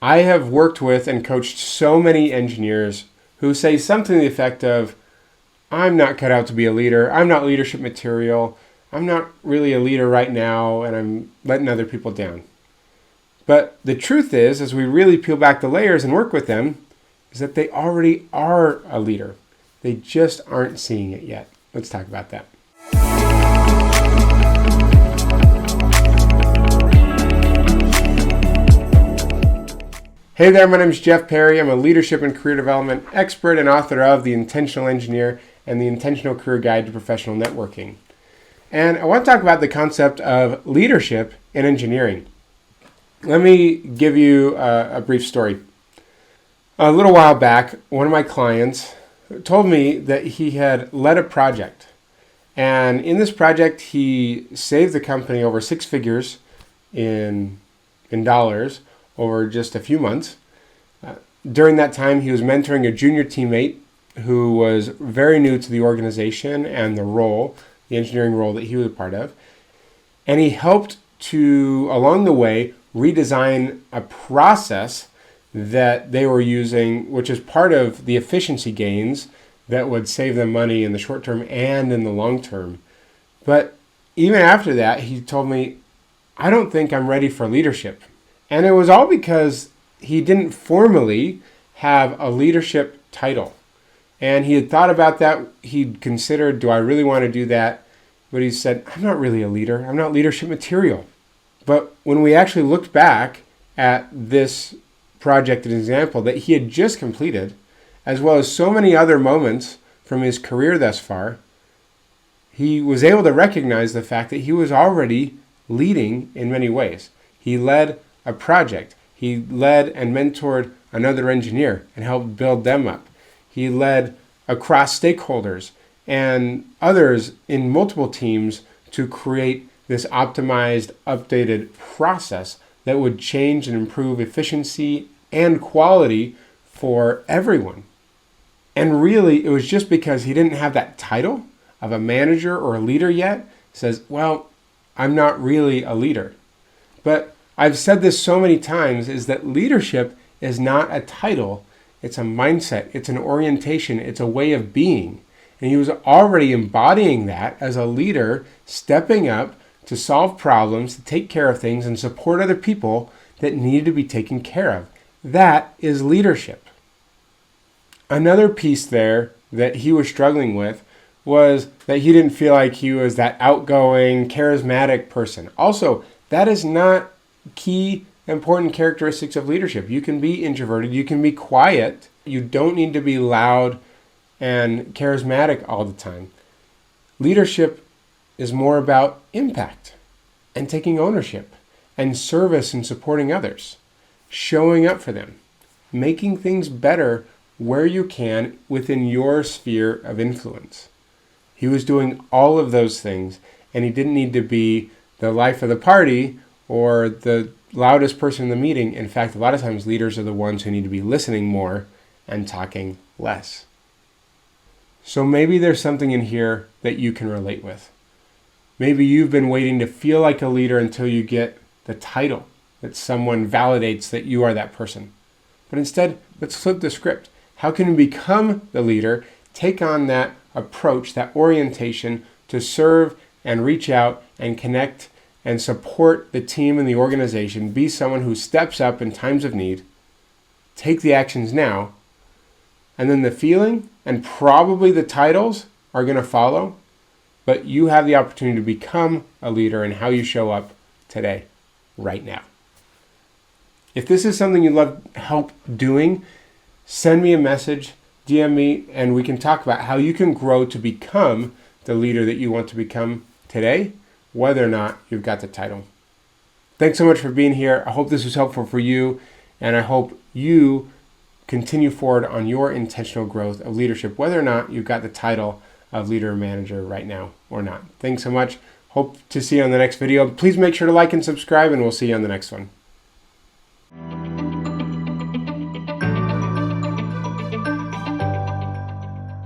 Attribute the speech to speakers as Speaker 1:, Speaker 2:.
Speaker 1: I have worked with and coached so many engineers who say something to the effect of, I'm not cut out to be a leader. I'm not leadership material. I'm not really a leader right now, and I'm letting other people down. But the truth is, as we really peel back the layers and work with them, is that they already are a leader. They just aren't seeing it yet. Let's talk about that. Hey there, my name is Jeff Perry. I'm a leadership and career development expert and author of The Intentional Engineer and The Intentional Career Guide to Professional Networking. And I want to talk about the concept of leadership in engineering. Let me give you a brief story. A little while back, one of my clients told me that he had led a project. And in this project, he saved the company over six figures in dollars over just a few months. During that time, he was mentoring a junior teammate who was very new to the organization and the role, the engineering role that he was a part of. And he helped to, along the way, redesign a process that they were using, which is part of the efficiency gains that would save them money in the short term and in the long term. But even after that, he told me, I don't think I'm ready for leadership. And it was all because he didn't formally have a leadership title. And he had thought about that. He'd considered, do I really want to do that? But he said, I'm not really a leader. I'm not leadership material. But when we actually looked back at this project, an example that he had just completed, as well as so many other moments from his career thus far, he was able to recognize the fact that he was already leading in many ways. He led a project. He led and mentored another engineer and helped build them up. He led across stakeholders and others in multiple teams to create this optimized, updated process that would change and improve efficiency and quality for everyone. And really, it was just because he didn't have that title of a manager or a leader yet, says, well, I'm not really a leader. But I've said this so many times, is that leadership is not a title. It's a mindset. It's an orientation. It's a way of being. And he was already embodying that as a leader, stepping up to solve problems, to take care of things, and support other people that needed to be taken care of. That is leadership. Another piece there that he was struggling with was that he didn't feel like he was that outgoing, charismatic person. Also, that is not key important characteristics of leadership. You can be introverted, you can be quiet, you don't need to be loud and charismatic all the time. Leadership is more about impact and taking ownership and service and supporting others, showing up for them, making things better where you can within your sphere of influence. He was doing all of those things, and he didn't need to be the life of the party or the loudest person in the meeting. In fact, a lot of times leaders are the ones who need to be listening more and talking less. So maybe there's something in here that you can relate with. Maybe you've been waiting to feel like a leader until you get the title, that someone validates that you are that person. But instead, let's flip the script. How can you become the leader, take on that approach, that orientation to serve and reach out and connect and support the team and the organization, be someone who steps up in times of need, take the actions now, and then the feeling and probably the titles are going to follow, but you have the opportunity to become a leader in how you show up today, right now. If this is something you'd love help doing, send me a message, DM me, and we can talk about how you can grow to become the leader that you want to become today, whether or not you've got the title. Thanks so much for being here. I hope this was helpful for you, and I hope you continue forward on your intentional growth of leadership, whether or not you've got the title of leader or manager right now or not. Thanks so much. Hope to see you on the next video. Please make sure to like and subscribe, and we'll see you on the next one.